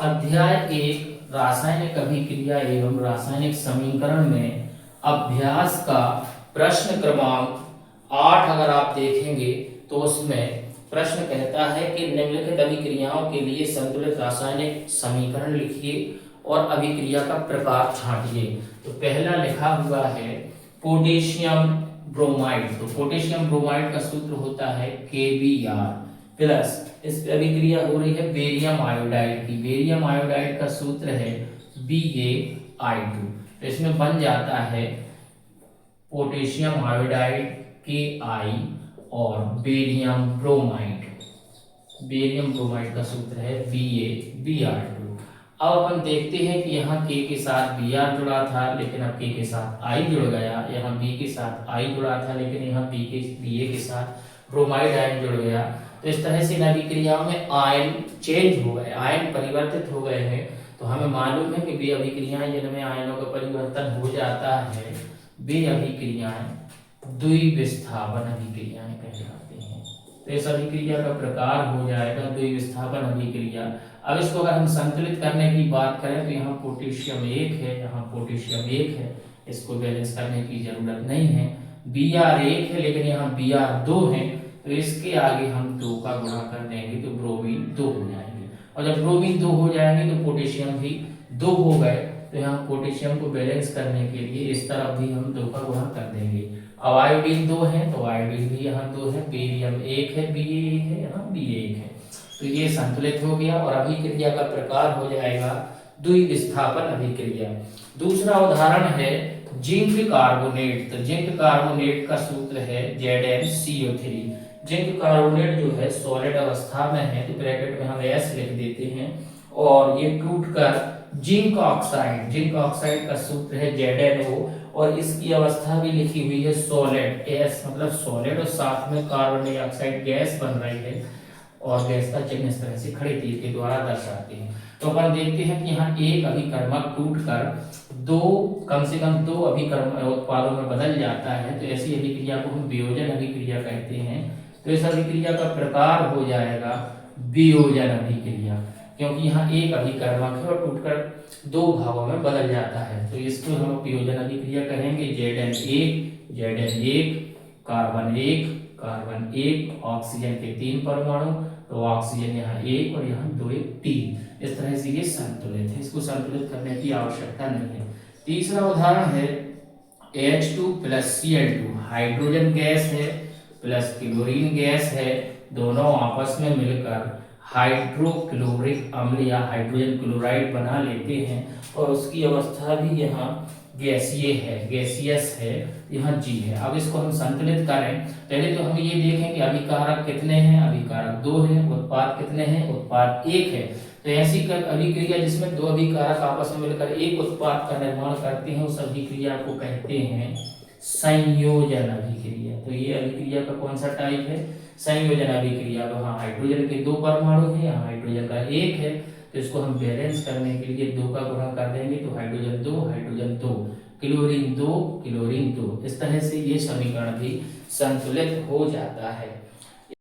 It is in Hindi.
अध्याय 1 रासायनिक अभिक्रिया एवं रासायनिक समीकरण में अभ्यास का प्रश्न क्रमांक 8 अगर आप देखेंगे तो उसमें प्रश्न कहता है कि निम्नलिखित अभिक्रियाओं के लिए संतुलित रासायनिक समीकरण लिखिए और अभिक्रिया का प्रकार छांटिए। तो पहला लिखा हुआ है पोटेशियम ब्रोमाइड। तो पोटेशियम ब्रोमाइड का सूत्र होता है KBr प्लस इस पे अभिक्रिया हो रही है बेरियम आयोडाइड की। बेरियम आयोडाइड का सूत्र है BaI2। तो इसमें बन जाता है पोटेशियम आयोडाइड Ki और बेरियम ब्रोमाइड। बेरियम ब्रोमाइड का सूत्र है BaBr2। अब अपन देखते हैं कि यहाँ K के साथ Br जुड़ा था लेकिन अब K के साथ I जुड़ गया। यहाँ B के साथ I जुड़ा था लेकिन यहाँ Ba के साथ ब्रोमाइड आयन जुड़ गया। तो इस तरह से इन अभिक्रियाओं में आयन चेंज हो गए, आयन परिवर्तित हो गए हैं। तो हमें मालूम है कि वे अभिक्रियाएं जिनमें आयनों का परिवर्तन हो जाता है वे अभिक्रियाएं द्विविस्थापन अभिक्रियाएं कहलाती हैं। तो इस अभिक्रिया का प्रकार हो जाएगा द्विविस्थापन अभिक्रिया। अब इसको अगर हम संतुलित करने की बात करें तो यहाँ पोटेशियम 1 है, यहाँ पोटेशियम 1 है, इसको बैलेंस करने की जरूरत नहीं है। Br 1 है लेकिन यहाँ Br 2 है, तो इसके आगे हम 2 का गुणा कर देंगे तो ब्रोमीन 2 हो जाएंगे। और जब ब्रोमीन 2 हो जाएंगे तो पोटेशियम भी 2 हो गए। तो यहाँ पोटेशियम को बैलेंस करने के लिए इस तरफ भी हम 2 का गुणा कर देंगे। अब आयोडीन 2 है तो आयोडीन भी यहाँ 2 है, बेरियम 1 है, Ba 1 है, यहाँ Ba 1 है। तो ये संतुलित हो गया और अभिक्रिया का प्रकार हो जाएगा द्विविस्थापन अभिक्रिया। दूसरा उदाहरण है जिंक कार्बोनेट। तो जिंक कार्बोनेट का सूत्र है ZnCO3। जिंक कार्बोनेट जो है सॉलिड अवस्था में है तो ब्रैकेट में हम S लिख देते हैं और ये टूटकर जिंक ऑक्साइड का सूत्र है ZnO और इसकी अवस्था भी लिखी हुई है सॉलिड, S मतलब सॉलिड और साथ में कार्बन डाइऑक्साइड गैस बन रही है और गैस का चिन्ह इस तरह से खड़े तीर के द्वारा दर्शाते हैं। तो अपन देखते हैं कि यहाँ एक अभिकर्मक टूटकर कम से कम दो अभिकर्मक उत्पादों में बदल जाता है। तो ऐसी अभिक्रिया को हम वियोजन अभिक्रिया कहते हैं। तो इस अभिक्रिया का प्रकार हो जाएगा वियोजन अभिक्रिया, क्योंकि यहाँ एक अभिकर्मक है और टूटकर 2 भागों में बदल जाता है। तो इसको हम वियोजन अभिक्रिया कहेंगे। Zn1 कार्बन 1 ऑक्सीजन के 3 परमाणु, तो ऑक्सीजन यहाँ 1 और यहाँ 2 1 3। इस तरह से ये संतुलित है, इसको संतुलित करने की आवश्यकता नहीं है। तीसरा उदाहरण है H2 plus Cl2। Hydrogen gas है प्लस क्लोरीन गैस है, दोनों आपस में मिलकर हाइड्रोक्लोरिक अम्ल या हाइड्रोजन क्लोराइड बना लेते हैं और उसकी अवस्था भी यहाँ गैसीय है, गैसियस है, यहाँ G है। अब इसको हम संतुलित करें, पहले तो हम ये देखें कि अभिकारक कितने हैं। अभिकारक 2 हैं। उत्पाद कितने हैं? उत्पाद 1 है। तो ऐसी अभिक्रिया जिसमें 2 अभिकारक आपस में मिलकर एक उत्पाद का निर्माण करते हैं उस अभिक्रिया को कहते हैं संयोजन अभिक्रिया। तो ये अभिक्रिया का कौन सा टाइप है? संयोजन अभिक्रिया। वहाँ हाइड्रोजन के 2 परमाणु हैं, यहाँ हाइड्रोजन का 1 है, तो इसको हम बैलेंस करने के लिए 2 का गुणा कर देंगे तो हाइड्रोजन 2, क्लोरीन 2, क्लोरीन 2। इस तरह से ये समीकरण भी संतुलित हो जाता है।